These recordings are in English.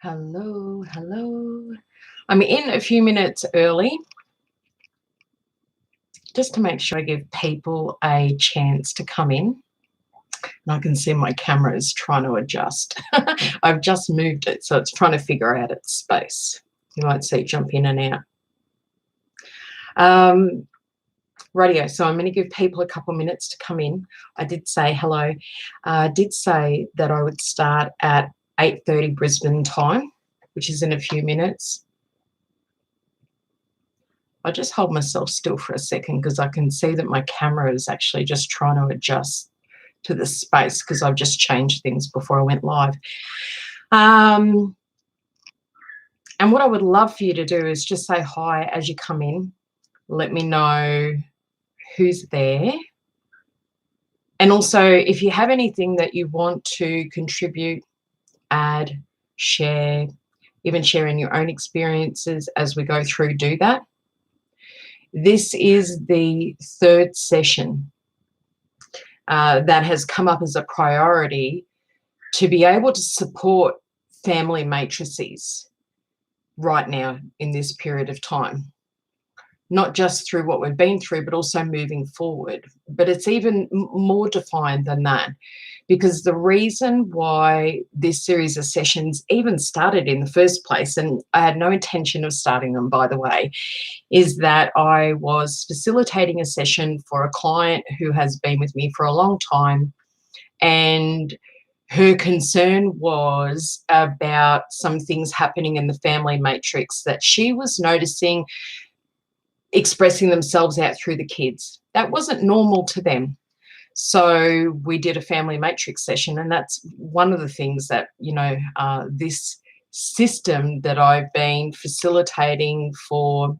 Hello, hello. I'm in a few minutes early just to make sure I give people a chance to come in. And I can see my camera is trying to adjust. I've just moved it, so it's trying to figure out its space. You might see it jump in and out. Radio, so I'm going to give people a couple of minutes to come in. I did say hello. I did say that I would start at 8:30 Brisbane time, which is in a few minutes. I'll just hold myself still for a second because I can see that my camera is actually just trying to adjust to the space because I've just changed things before I went live. And what I would love for you to do is just say hi as you come in. Let me know who's there. And also, if you have anything that you want to contribute, add, share, even sharing your own experiences as we go through, do that. This is the third session that has come up as a priority to be able to support family matrices right now in this period of time. Not just through what we've been through, but also moving forward. But it's even more defined than that, because the reason why this series of sessions even started in the first place, and I had no intention of starting them, by the way, is that I was facilitating a session for a client who has been with me for a long time, and her concern was about some things happening in the family matrix that she was noticing expressing themselves out through the kids. That wasn't normal to them. So we did a family matrix session, and that's one of the things that, this system that I've been facilitating for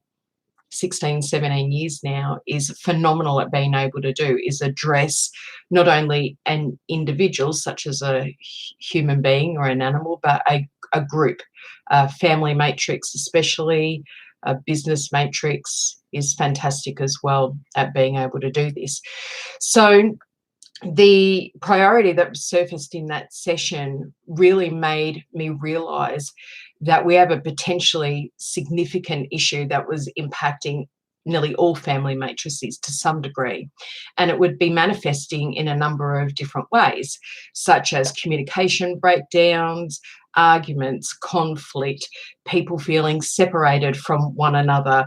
16, 17 years now is phenomenal at being able to do, is address not only an individual, such as a human being or an animal, but a group. Family matrix, especially a business matrix, is fantastic as well at being able to do this. So the priority that surfaced in that session really made me realize that we have a potentially significant issue that was impacting nearly all family matrices to some degree. And it would be manifesting in a number of different ways, such as communication breakdowns, arguments, conflict, people feeling separated from one another,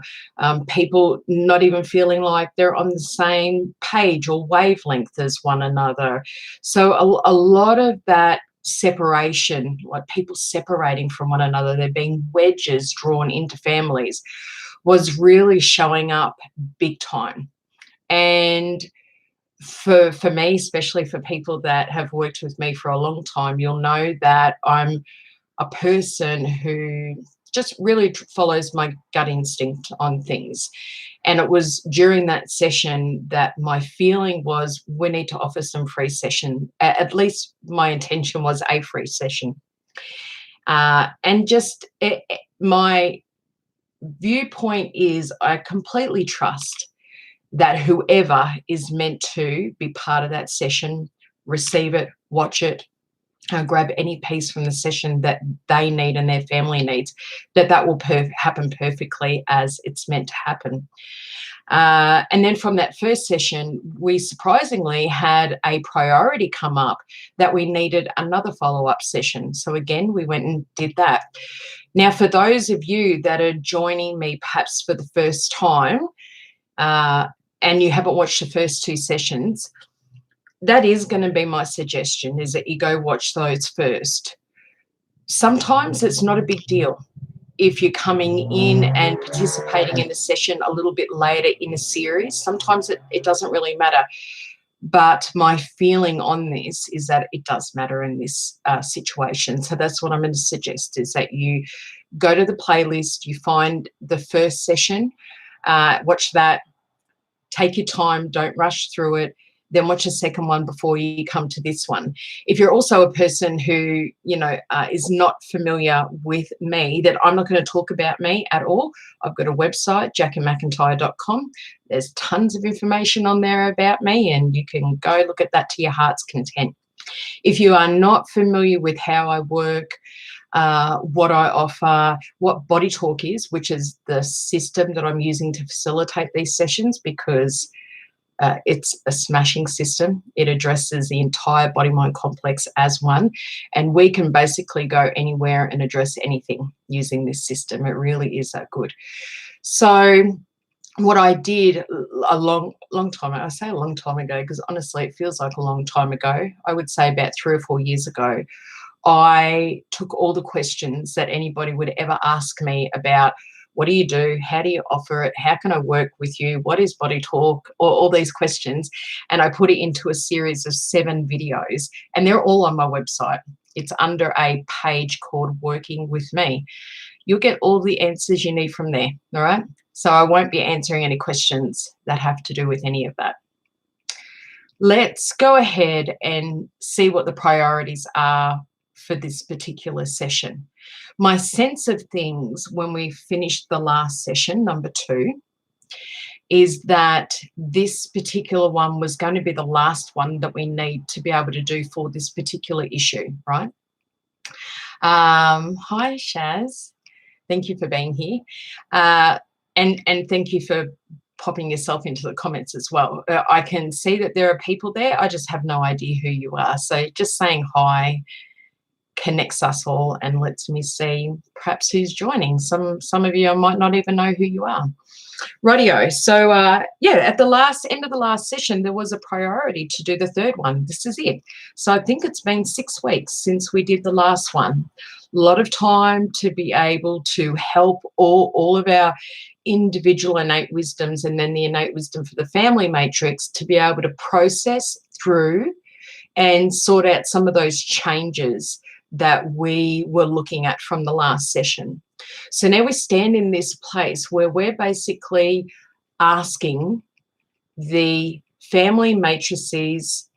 people not even feeling like they're on the same page or wavelength as one another. So a lot of that separation, like people separating from one another, there being wedges drawn into families, was really showing up big time. And for me, especially for people that have worked with me for a long time, you'll know that I'm a person who just really follows my gut instinct on things. And it was during that session that my feeling was we need to offer some free session. At least my intention was a free session. And just my viewpoint is I completely trust that whoever is meant to be part of that session, receive it, watch it, grab any piece from the session that they need and their family needs, that will happen perfectly as it's meant to happen. And then from that first session, we surprisingly had a priority come up that we needed another follow-up session. So again, we went and did that. Now, for those of you that are joining me perhaps for the first time, and you haven't watched the first two sessions, that is going to be my suggestion, is that you go watch those first. Sometimes it's not a big deal if you're coming in and participating in a session a little bit later in a series. Sometimes it doesn't really matter. But my feeling on this is that it does matter in this situation. So that's what I'm going to suggest, is that you go to the playlist, you find the first session, watch that, take your time, don't rush through it, then watch a second one before you come to this one. If you're also a person who, is not familiar with me, that I'm not going to talk about me at all. I've got a website, JacquieMcIntyre.com. There's tons of information on there about me, and you can go look at that to your heart's content. If you are not familiar with how I work, what I offer, what Body Talk is, which is the system that I'm using to facilitate these sessions, because it's a smashing system. It addresses the entire body-mind complex as one, and we can basically go anywhere and address anything using this system. It really is that good. So what I did a long time, I say a long time ago because honestly it feels like a long time ago, I would say about 3 or 4 years ago, I took all the questions that anybody would ever ask me about what do you do, how do you offer it, how can I work with you, what is Body Talk, all these questions, and I put it into a series of 7 videos, and they're all on my website. It's under a page called Working With Me. You'll get all the answers you need from there, all right? So I won't be answering any questions that have to do with any of that. Let's go ahead and see what the priorities are for this particular session. My sense of things when we finished the last session, number 2, is that this particular one was going to be the last one that we need to be able to do for this particular issue, right? Hi, Shaz. Thank you for being here. And thank you for popping yourself into the comments as well. I can see that there are people there. I just have no idea who you are. So just saying hi connects us all and lets me see perhaps who's joining. Some of you I might not even know who you are. Rightio. So yeah, at the end of the last session, there was a priority to do the 3rd one. This is it. So I think it's been 6 weeks since we did the last one. A lot of time to be able to help all of our individual innate wisdoms and then the innate wisdom for the family matrix to be able to process through and sort out some of those changes that we were looking at from the last session. So now we stand in this place where we're basically asking the family matrices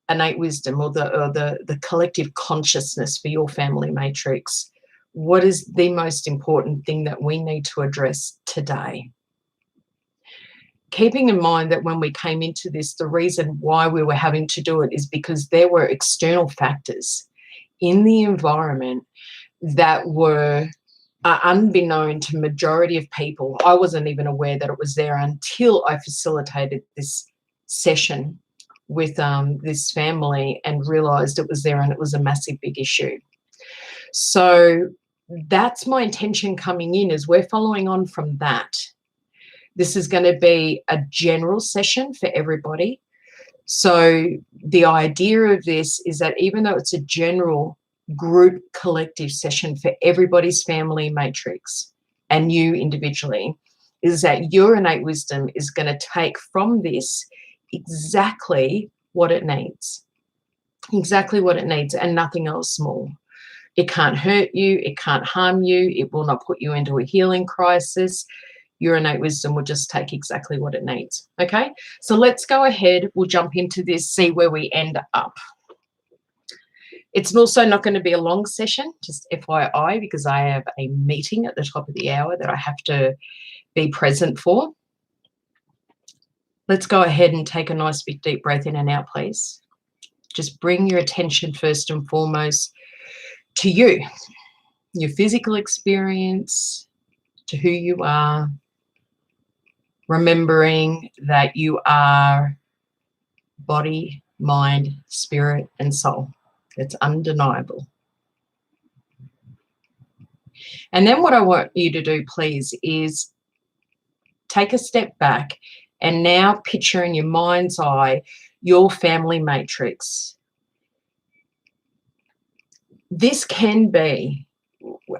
innate wisdom or the collective consciousness for your family matrix. What is the most important thing that we need to address today? Keeping in mind that when we came into this, the reason why we were having to do it is because there were external factors in the environment that were unbeknown to majority of people. I wasn't even aware that it was there until I facilitated this session with this family and realized it was there, and it was a massive big issue. So that's my intention coming in, is we're following on from that. This is going to be a general session for everybody. So the idea of this is that even though it's a general group collective session for everybody's family matrix and you individually, is that your innate wisdom is going to take from this exactly what it needs. Exactly what it needs and nothing else more. It can't hurt you. It can't harm you. It will not put you into a healing crisis. Your innate wisdom will just take exactly what it needs. Okay, so let's go ahead. We'll jump into this, see where we end up. It's also not going to be a long session, just FYI, because I have a meeting at the top of the hour that I have to be present for. Let's go ahead and take a nice big deep breath in and out, please. Just bring your attention first and foremost to you, your physical experience, to who you are, remembering that you are body, mind, spirit, and soul. It's undeniable. And then what I want you to do, please, is take a step back and now picture in your mind's eye your family matrix. This can be,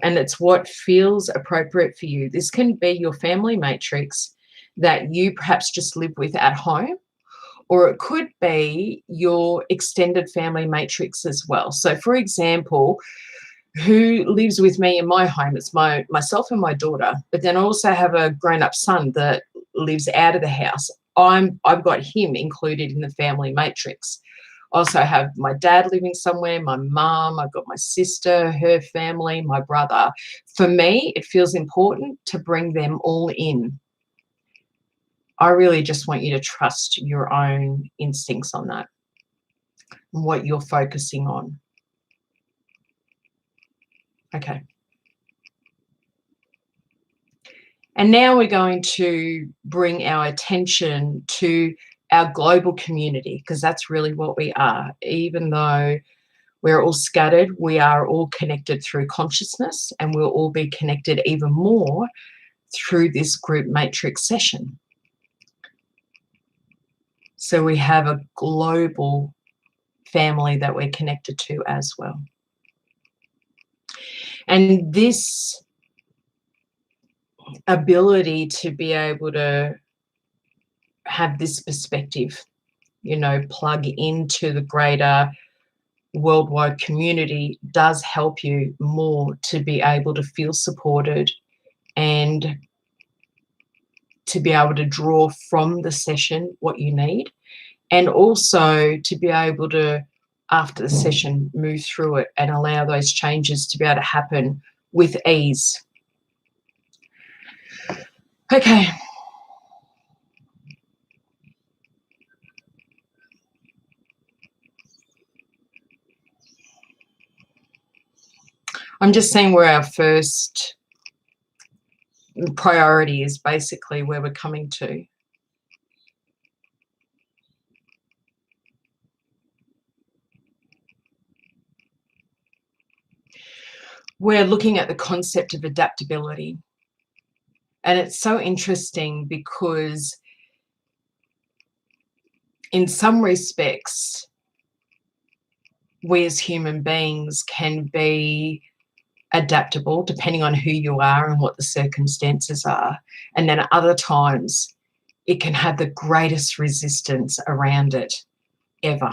and it's what feels appropriate for you, this can be your family matrix that you perhaps just live with at home, or it could be your extended family matrix as well. So, for example, who lives with me in my home? It's myself and my daughter, but then I also have a grown-up son that lives out of the house. I've got him included in the family matrix. I also have my dad living somewhere, my mum, I've got my sister, her family, my brother. For me, it feels important to bring them all in. I really just want you to trust your own instincts on that and what you're focusing on. Okay. And now we're going to bring our attention to our global community, because that's really what we are. Even though we're all scattered, we are all connected through consciousness, and we'll all be connected even more through this group matrix session. So we have a global family that we're connected to as well. And this ability to be able to have this perspective, you know, plug into the greater worldwide community does help you more to be able to feel supported and to be able to draw from the session what you need, and also to be able to, after the session, move through it and allow those changes to be able to happen with ease. Okay. I'm just saying where our first priority is, basically where we're coming to. We're looking at the concept of adaptability. And it's so interesting because in some respects, we as human beings can be adaptable depending on who you are and what the circumstances are. And then at other times, it can have the greatest resistance around it ever.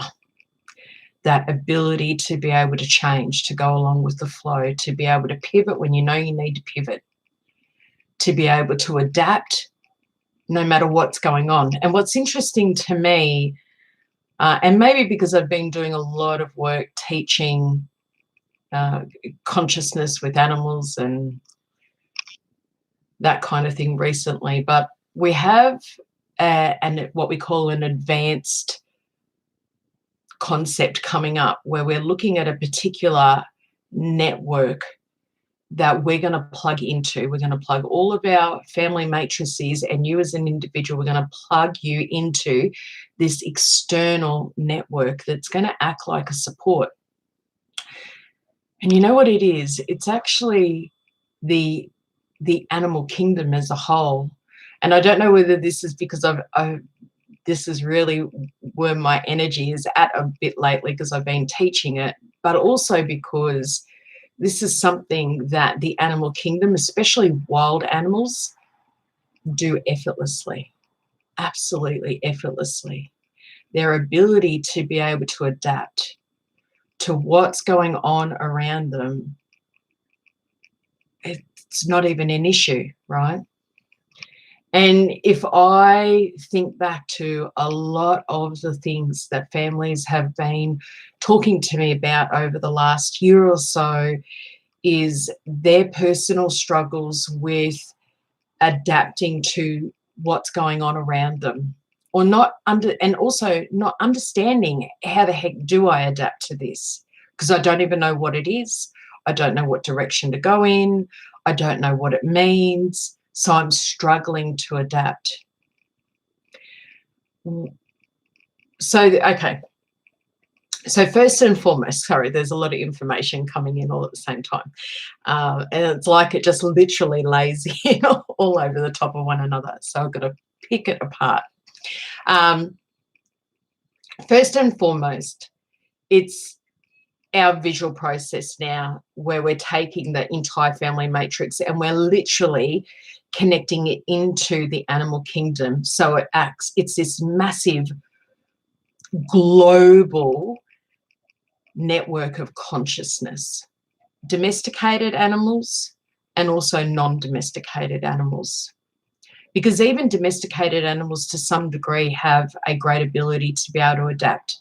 That ability to be able to change, to go along with the flow, to be able to pivot when you know you need to pivot, to be able to adapt no matter what's going on. And what's interesting to me, and maybe because I've been doing a lot of work teaching consciousness with animals and that kind of thing recently, but we have what we call an advanced concept coming up where we're looking at a particular network that we're going to plug into. We're going to plug all of our family matrices, and you as an individual, we're going to plug you into this external network that's going to act like a support. And you know what it is? It's actually the animal kingdom as a whole. And I don't know whether this is because this is really where my energy is at a bit lately, because I've been teaching it, but also because this is something that the animal kingdom, especially wild animals, do effortlessly, absolutely effortlessly. Their ability to be able to adapt to what's going on around them, it's not even an issue, right? And if I think back to a lot of the things that families have been talking to me about over the last year or so, is their personal struggles with adapting to what's going on around them, or and also not understanding how the heck do I adapt to this, because I don't even know what it is. I don't know what direction to go in. I don't know what it means. So I'm struggling to adapt. So, okay. So first and foremost, sorry, there's a lot of information coming in all at the same time. And it's like it just literally lays in all over the top of one another. So I've got to pick it apart. First and foremost, it's our visual process now, where we're taking the entire family matrix and we're literally connecting it into the animal kingdom. So it's this massive global network of consciousness, domesticated animals and also non-domesticated animals. Because even domesticated animals to some degree have a great ability to be able to adapt.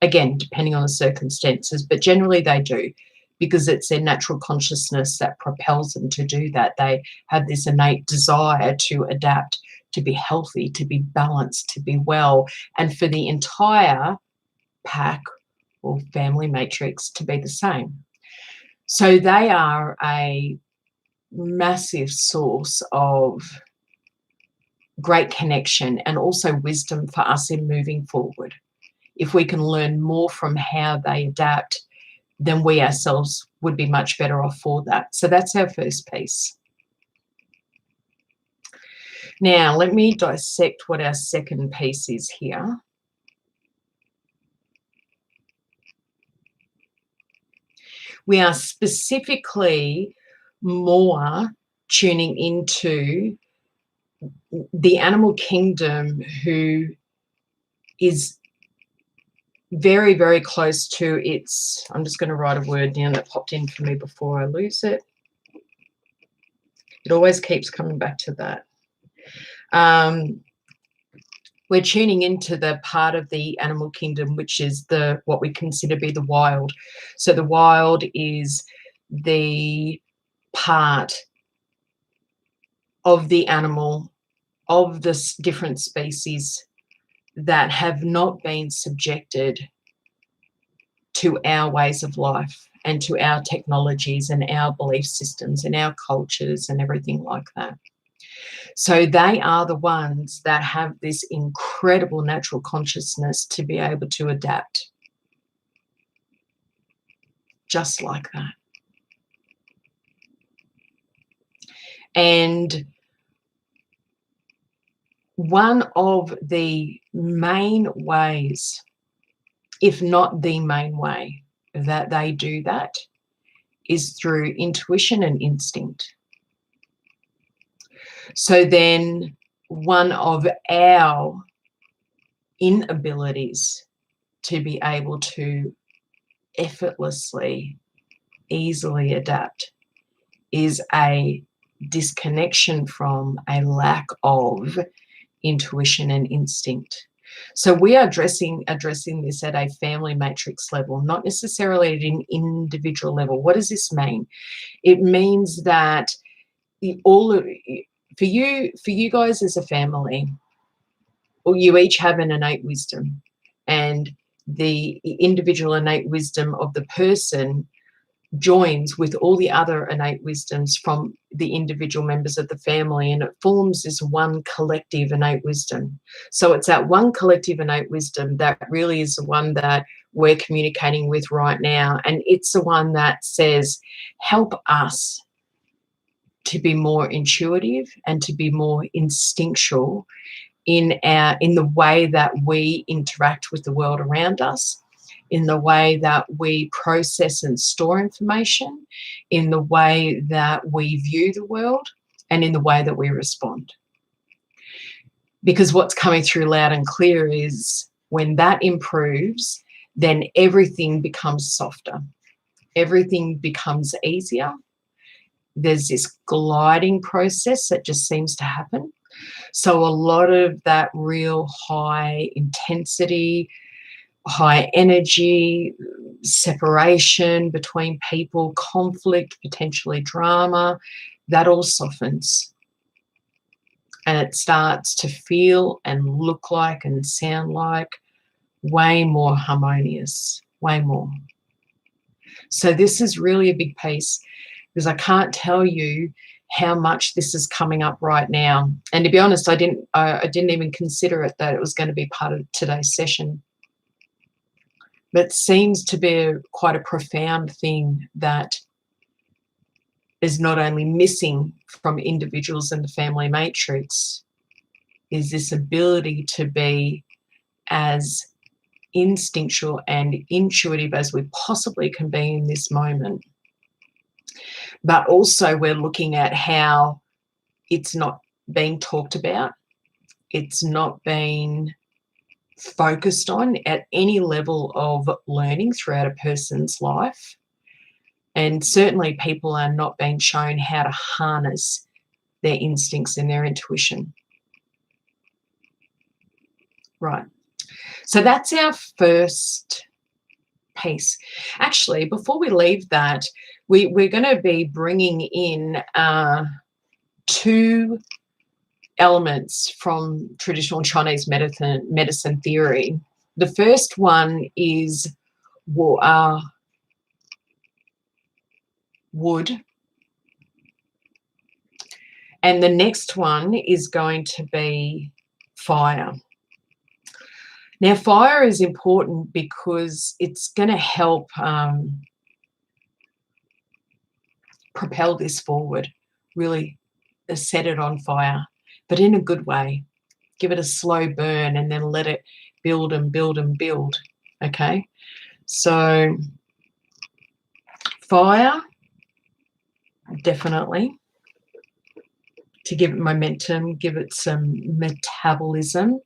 Again, depending on the circumstances, but generally they do, because it's their natural consciousness that propels them to do that. They have this innate desire to adapt, to be healthy, to be balanced, to be well, and for the entire pack or family matrix to be the same. So they are a massive source of great connection and also wisdom for us in moving forward. If we can learn more from how they adapt, then we ourselves would be much better off for that. So that's our first piece. Now, let me dissect what our second piece is here. We are specifically more tuning into the animal kingdom, who is very, very close to its, I'm just going to write a word down that popped in for me before I lose it. It always keeps coming back to that. We're tuning into the part of the animal kingdom which is what we consider to be the wild. So the wild is the part of the animal, of the different species that have not been subjected to our ways of life and to our technologies and our belief systems and our cultures and everything like that. So they are the ones that have this incredible natural consciousness to be able to adapt. Just like that. And one of the main ways, if not the main way, that they do that is through intuition and instinct. So then one of our inabilities to be able to effortlessly, easily adapt is a disconnection from, a lack of intuition and instinct. So we are addressing this at a family matrix level, not necessarily at an individual level. What does this mean? It means that for you guys as a family, or you each have an innate wisdom, and the individual innate wisdom of the person joins with all the other innate wisdoms from the individual members of the family, and it forms this one collective innate wisdom. So it's that one collective innate wisdom that really is the one that we're communicating with right now, and it's the one that says, help us to be more intuitive and to be more instinctual in the way that we interact with the world around us, in the way that we process and store information, in the way that we view the world, and in the way that we respond. Because what's coming through loud and clear is when that improves, then everything becomes softer. Everything becomes easier. There's this gliding process that just seems to happen. So a lot of that real high intensity, high energy, separation between people, conflict, potentially drama, that all softens. And it starts to feel and look like and sound like way more harmonious, way more. So this is really a big piece, because I can't tell you how much this is coming up right now. And to be honest, I didn't even consider it that it was going to be part of today's session. But it seems to be quite a profound thing that is not only missing from individuals in the family matrix, is this ability to be as instinctual and intuitive as we possibly can be in this moment. But also we're looking at how it's not being talked about. It's not being focused on at any level of learning throughout a person's life. And certainly people are not being shown how to harness their instincts and their intuition. Right. So that's our first piece. Actually, before we leave that, we're going to be bringing in two elements from traditional Chinese medicine theory. The first one is wood. And the next one is going to be fire. Now, fire is important because it's going to help propel this forward, really set it on fire, but in a good way. Give it a slow burn and then let it build and build and build, okay? So fire, definitely, to give it momentum, give it some metabolism,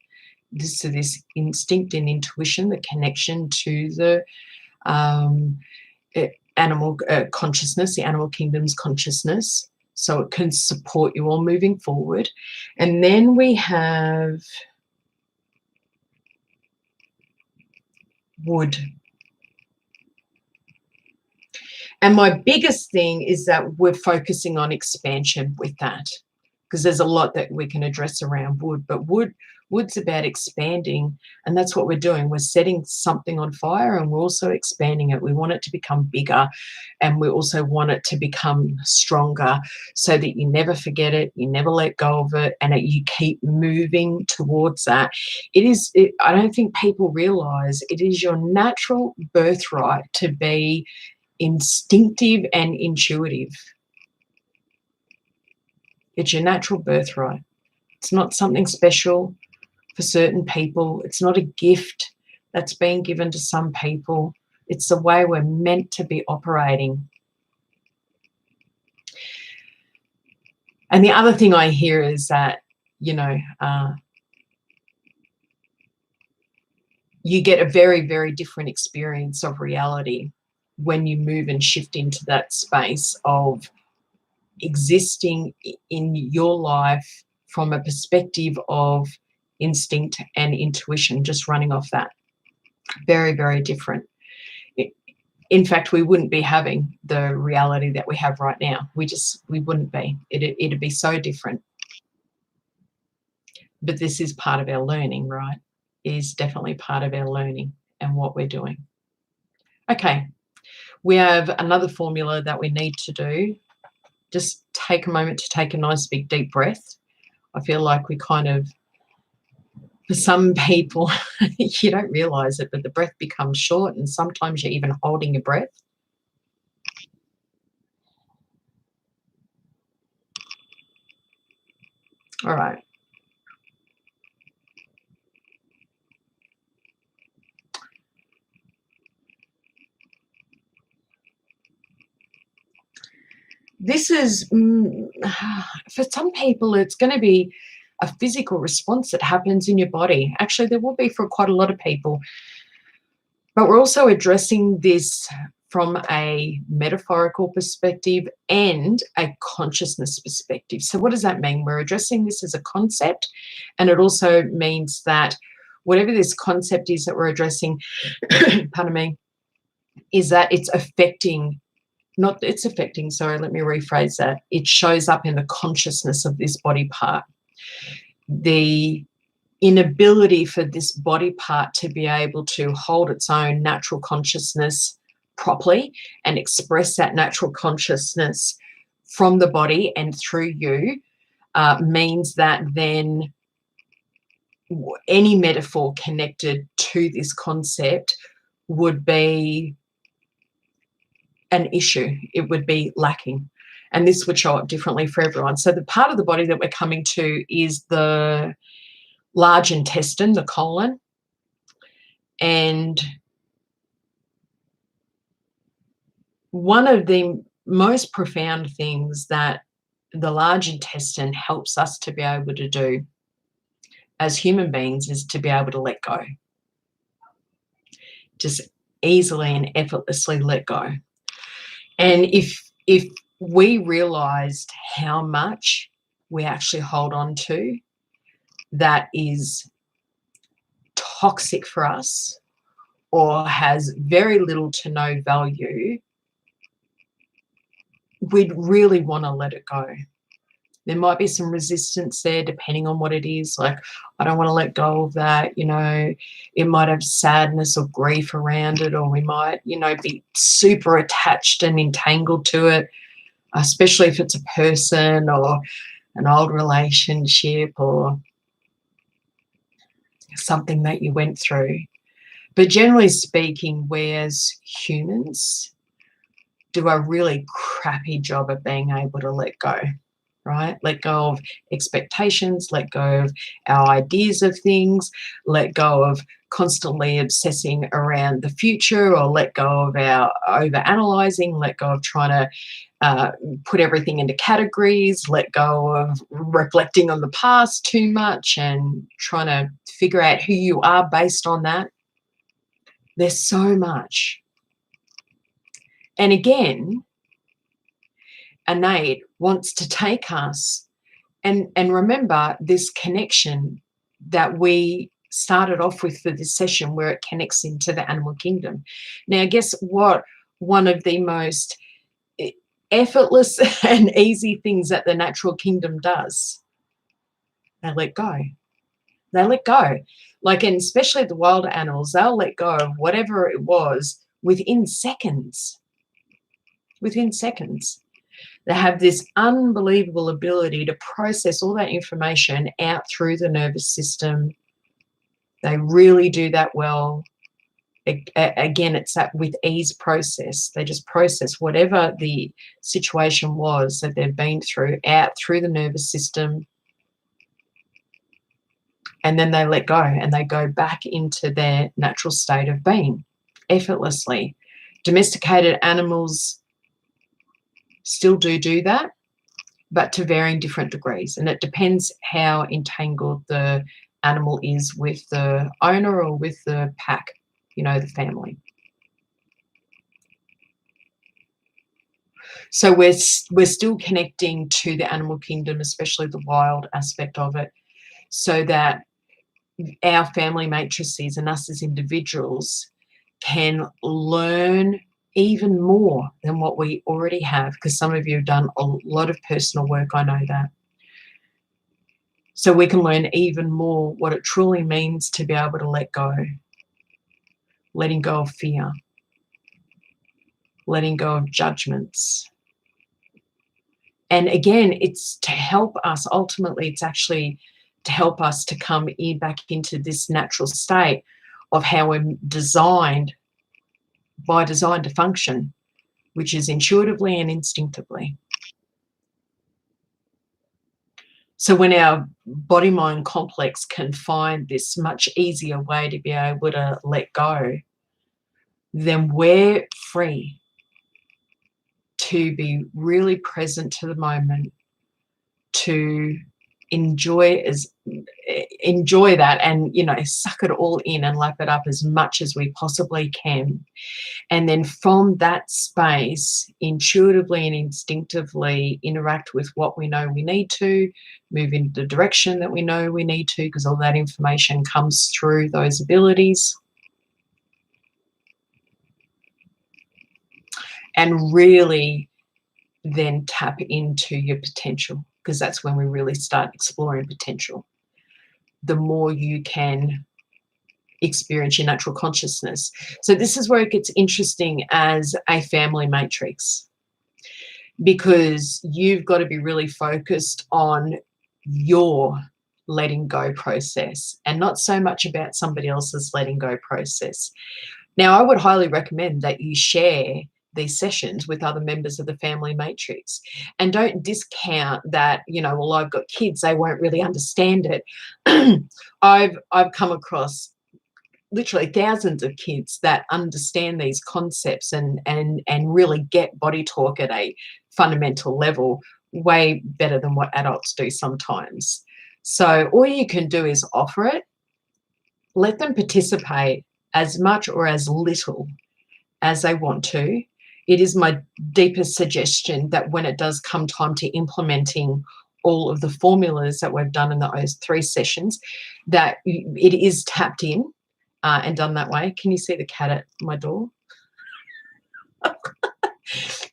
this instinct and intuition, the connection to the animal consciousness, the animal kingdom's consciousness, so it can support you all moving forward. And then we have wood. And my biggest thing is that we're focusing on expansion with that, because there's a lot that we can address around wood, but wood's about expanding, and that's what we're doing. We're setting something on fire and we're also expanding it. We want it to become bigger, and we also want it to become stronger, so that you never forget it, you never let go of it, and you keep moving towards that. I don't think people realize it is your natural birthright to be instinctive and intuitive. It's your natural birthright. It's not something special for certain people. It's not a gift that's been given to some people. It's the way we're meant to be operating. And the other thing I hear is that, you get a very, very different experience of reality when you move and shift into that space of existing in your life from a perspective of instinct and intuition, just running off that. Very, very different. In fact, we wouldn't be having the reality that we have right now. We wouldn't be. It'd be so different. But this is part of our learning, right? It is definitely part of our learning and what we're doing. Okay, we have another formula that we need to do. Just take a moment to take a nice big deep breath. I feel like we kind of, for some people, you don't realize it, but the breath becomes short, and sometimes you're even holding your breath. All right. This is, for some people, it's going to be a physical response that happens in your body. Actually, there will be for quite a lot of people. But we're also addressing this from a metaphorical perspective and a consciousness perspective. So what does that mean? We're addressing this as a concept, and it also means that whatever this concept is that we're addressing, pardon me, is that it's affecting, sorry, let me rephrase that. It shows up in the consciousness of this body part. The inability for this body part to be able to hold its own natural consciousness properly and express that natural consciousness from the body and through you means that then any metaphor connected to this concept would be an issue. It would be lacking, and this would show up differently for everyone. So the part of the body that we're coming to is the large intestine, the colon, and one of the most profound things that the large intestine helps us to be able to do as human beings is to be able to let go. Just easily and effortlessly let go. And if we realized how much we actually hold on to that is toxic for us or has very little to no value, we'd really want to let it go. There might be some resistance there depending on what it is. Like, I don't want to let go of that. It might have sadness or grief around it, or we might, be super attached and entangled to it, especially if it's a person or an old relationship or something that you went through. But generally speaking, we as humans do a really crappy job of being able to let go, right? Let go of expectations, let go of our ideas of things, let go of constantly obsessing around the future, or let go of our over-analyzing, let go of trying to put everything into categories, let go of reflecting on the past too much and trying to figure out who you are based on that. There's so much. And again, innate wants to take us and remember this connection that we started off with for this session, where it connects into the animal kingdom. Now, guess what? One of the most effortless and easy things that the natural kingdom does, they let go. They let go. Like, and especially the wild animals, they'll let go of whatever it was within seconds. Within seconds. They have this unbelievable ability to process all that information out through the nervous system. They really do that well. Again, it's that with ease process. They just process whatever the situation was that they've been through out through the nervous system. And then they let go and they go back into their natural state of being effortlessly. Domesticated animals still do that, but to varying different degrees. And it depends how entangled the animal is with the owner or with the pack, the family. So we're still connecting to the animal kingdom, especially the wild aspect of it, so that our family matrices and us as individuals can learn even more than what we already have, because some of you have done a lot of personal work, I know that. So we can learn even more what it truly means to be able to let go. Letting go of fear. Letting go of judgments. And again, it's to help us, ultimately, it's actually to help us to come back into this natural state of how we're designed, by design, to function, which is intuitively and instinctively. So when our body-mind complex can find this much easier way to be able to let go, then we're free to be really present to the moment, to enjoy that and suck it all in and lap it up as much as we possibly can. And then from that space, intuitively and instinctively interact with what we know we need to, move in the direction that we know we need to, because all that information comes through those abilities. And really then tap into your potential, because that's when we really start exploring potential. The more you can experience your natural consciousness. So this is where it gets interesting as a family matrix, because you've got to be really focused on your letting go process and not so much about somebody else's letting go process. Now, I would highly recommend that you share these sessions with other members of the family matrix, and don't discount that, well, I've got kids, they won't really understand it. I've come across literally thousands of kids that understand these concepts and really get body talk at a fundamental level way better than what adults do sometimes. So all you can do is offer it, let them participate as much or as little as they want to. It is my deepest suggestion that when it does come time to implementing all of the formulas that we've done in those 3 sessions, that it is tapped in and done that way. Can you see the cat at my door?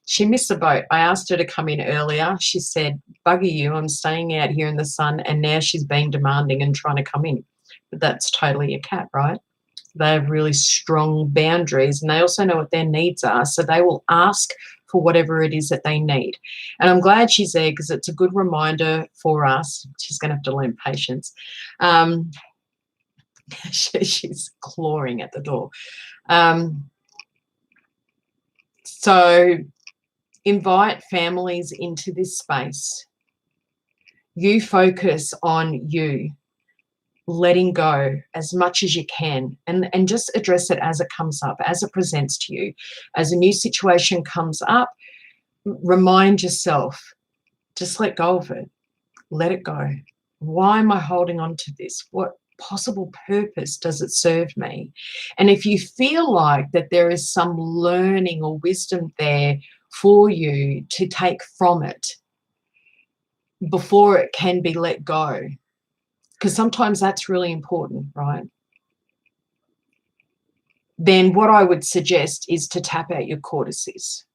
She missed the boat. I asked her to come in earlier. She said bugger you, I'm staying out here in the sun, and now she's being demanding and trying to come in. But that's totally a cat, right? They have really strong boundaries, and they also know what their needs are, so they will ask for whatever it is that they need. And I'm glad she's there, because it's a good reminder for us. She's going to have to learn patience. She's clawing at the door. So invite families into this space. You focus on you, letting go as much as you can, and just address it as it comes up, as it presents to you. As a new situation comes up, remind yourself, just let go of it. Let it go. Why am I holding on to this? What possible purpose does it serve me? And if you feel like that there is some learning or wisdom there for you to take from it before it can be let go, because sometimes that's really important, right? Then what I would suggest is to tap out your cortices.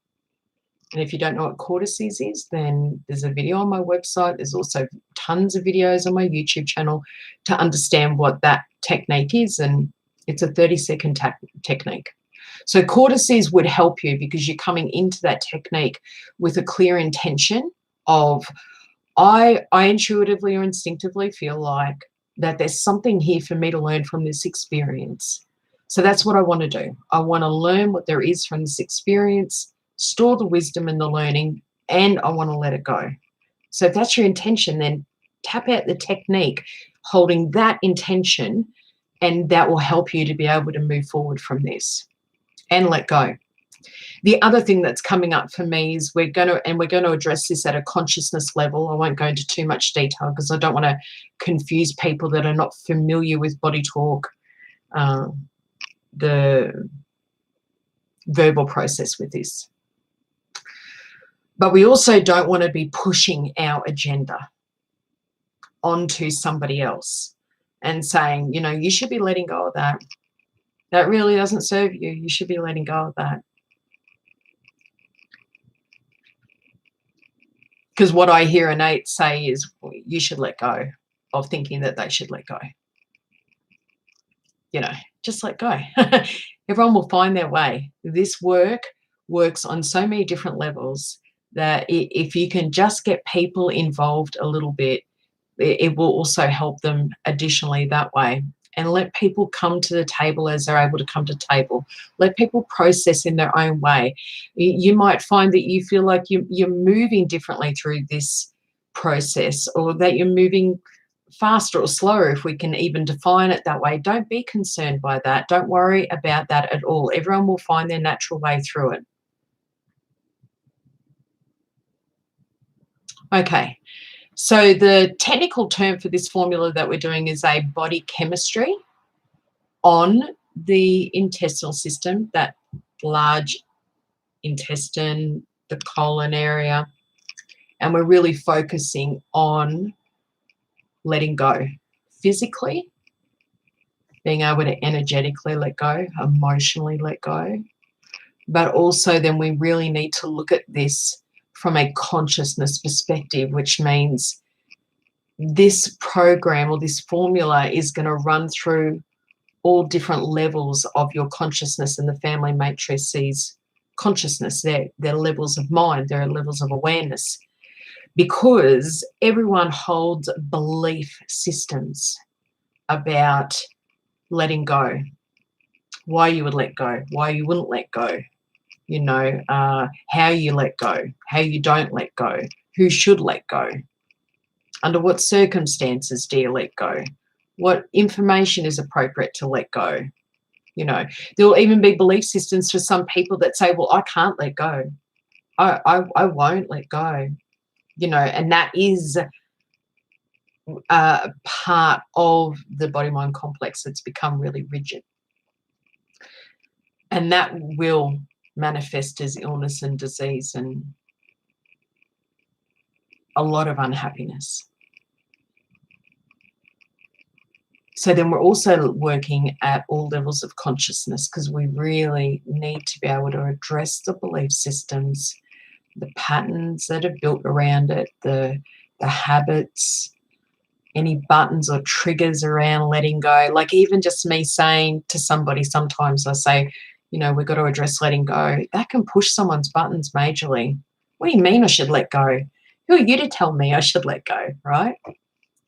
And if you don't know what cortices is, then there's a video on my website. There's also tons of videos on my YouTube channel to understand what that technique is. And it's a 30-second technique. So cortices would help you, because you're coming into that technique with a clear intention of, I intuitively or instinctively feel like that there's something here for me to learn from this experience. So that's what I want to do. I want to learn what there is from this experience, store the wisdom and the learning, and I want to let it go. So if that's your intention, then tap out the technique holding that intention, and that will help you to be able to move forward from this and let go. The other thing that's coming up for me is we're going to address this at a consciousness level. I won't go into too much detail because I don't want to confuse people that are not familiar with body talk, the verbal process with this. But we also don't want to be pushing our agenda onto somebody else and saying, you know, you should be letting go of that. That really doesn't serve you. You should be letting go of that. Because what I hear innate say is, well, you should let go of thinking that they should let go. You know, just let go. Everyone will find their way. This work works on so many different levels that if you can just get people involved a little bit, it will also help them additionally that way. And let people come to the table as they're able to come to the table. Let people process in their own way. You might find that you feel like you're moving differently through this process, or that you're moving faster or slower, if we can even define it that way. Don't be concerned by that. Don't worry about that at all. Everyone will find their natural way through it. Okay. So the technical term for this formula that we're doing is a body chemistry on the intestinal system, that large intestine, the colon area. And we're really focusing on letting go physically, being able to energetically let go, emotionally let go. But also then we really need to look at this from a consciousness perspective, which means this program or this formula is going to run through all different levels of your consciousness, and the family matrix sees consciousness. They're levels of mind, there are levels of awareness, because everyone holds belief systems about letting go, why you would let go, why you wouldn't let go, you know, how you let go, how you don't let go, who should let go, under what circumstances do you let go, what information is appropriate to let go. You know, there will even be belief systems for some people that say, well, I can't let go, I won't let go, you know, and that is part of the body-mind complex that's become really rigid, and that will manifest as illness and disease and a lot of unhappiness. So then we're also working at all levels of consciousness, because we really need to be able to address the belief systems, the patterns that are built around it, the the habits, any buttons or triggers around letting go. Like even just me saying to somebody, sometimes I say, we've got to address letting go. That can push someone's buttons majorly. What do you mean I should let go? Who are you to tell me I should let go, right?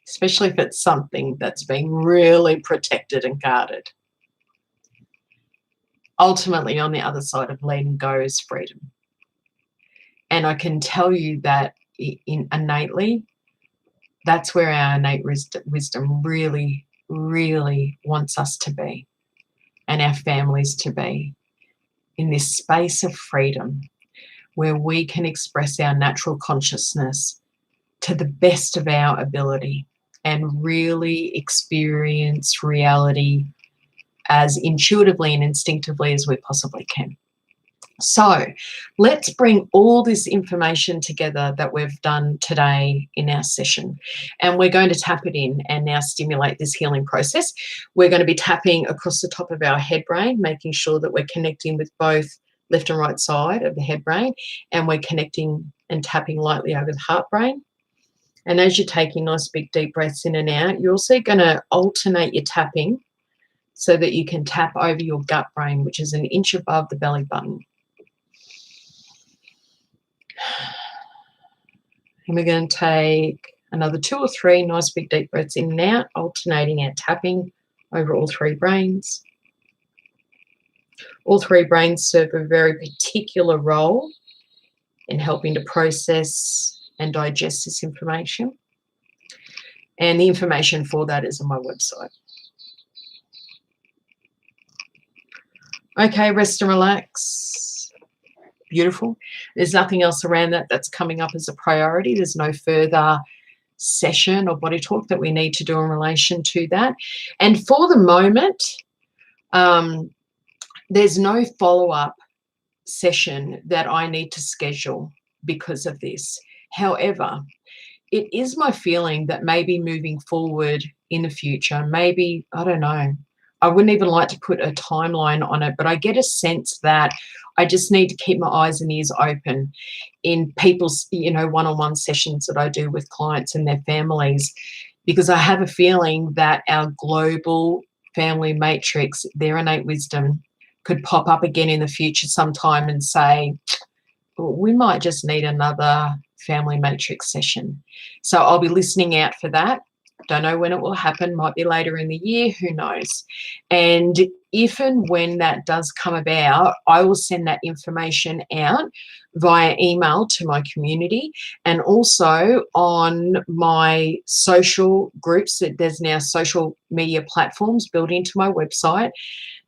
Especially if it's something that's been really protected and guarded. Ultimately, on the other side of letting go is freedom. And I can tell you that innately, that's where our innate wisdom really, really wants us to be, and our families to be, in this space of freedom where we can express our natural consciousness to the best of our ability and really experience reality as intuitively and instinctively as we possibly can. So let's bring all this information together that we've done today in our session, and we're going to tap it in and now stimulate this healing process. We're going to be tapping across the top of our head brain, making sure that we're connecting with both left and right side of the head brain, and we're connecting and tapping lightly over the heart brain. And as you're taking nice big deep breaths in and out, you're also going to alternate your tapping so that you can tap over your gut brain, which is an inch above the belly button. And we're going to take another 2 or 3 nice big deep breaths in and out, alternating our tapping over all 3 brains. All 3 brains serve a very particular role in helping to process and digest this information. And the information for that is on my website. Okay, rest and relax. Beautiful. There's nothing else around that that's coming up as a priority. There's no further session or body talk that we need to do in relation to that. And for the moment, there's no follow-up session that I need to schedule because of this. However, it is my feeling that maybe moving forward in the future, maybe, I don't know, I wouldn't even like to put a timeline on it, but I get a sense that I just need to keep my eyes and ears open in people's, one-on-one sessions that I do with clients and their families, because I have a feeling that our global family matrix, their innate wisdom, could pop up again in the future sometime and say, well, we might just need another family matrix session. So I'll be listening out for that. Don't know when it will happen, might be later in the year, who knows. And if and when that does come about, I will send that information out via email to my community, and also on my social groups. There's now social media platforms built into my website,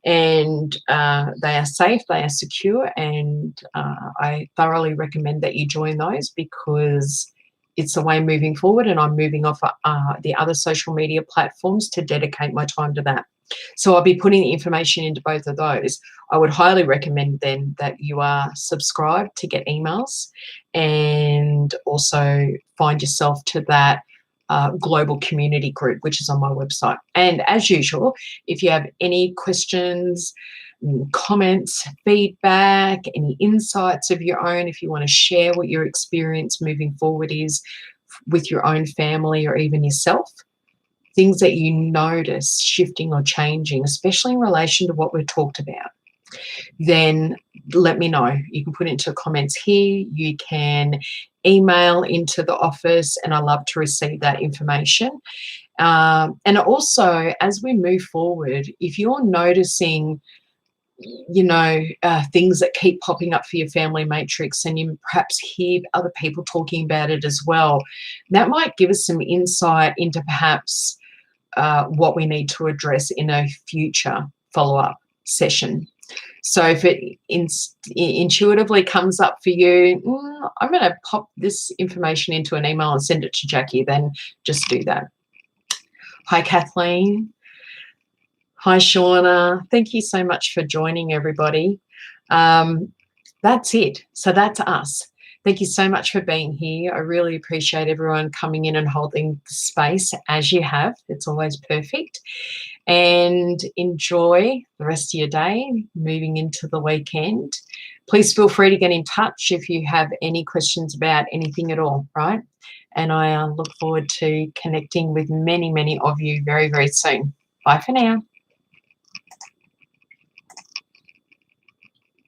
and they are safe, they are secure, and I thoroughly recommend that you join those, because it's the way moving forward, and I'm moving off the other social media platforms to dedicate my time to that. So I'll be putting the information into both of those. I would highly recommend then that you are subscribed to get emails, and also find yourself to that global community group, which is on my website. And as usual, if you have any questions, comments, feedback, any insights of your own, if you want to share what your experience moving forward is with your own family or even yourself, things that you notice shifting or changing, especially in relation to what we've talked about, then let me know. You can put it into comments here, you can email into the office, and I love to receive that information. And also, as we move forward, if you're noticing things that keep popping up for your family matrix, and you perhaps hear other people talking about it as well, that might give us some insight into perhaps what we need to address in a future follow-up session. So if it intuitively comes up for you, I'm going to pop this information into an email and send it to Jackie, then just do that. Hi, Kathleen. Hi, Shauna. Thank you so much for joining, everybody. That's it. So that's us. Thank you so much for being here. I really appreciate everyone coming in and holding the space as you have. It's always perfect. And enjoy the rest of your day, moving into the weekend. Please feel free to get in touch if you have any questions about anything at all, right? and I look forward to connecting with many, many of you very, very soon. Bye for now.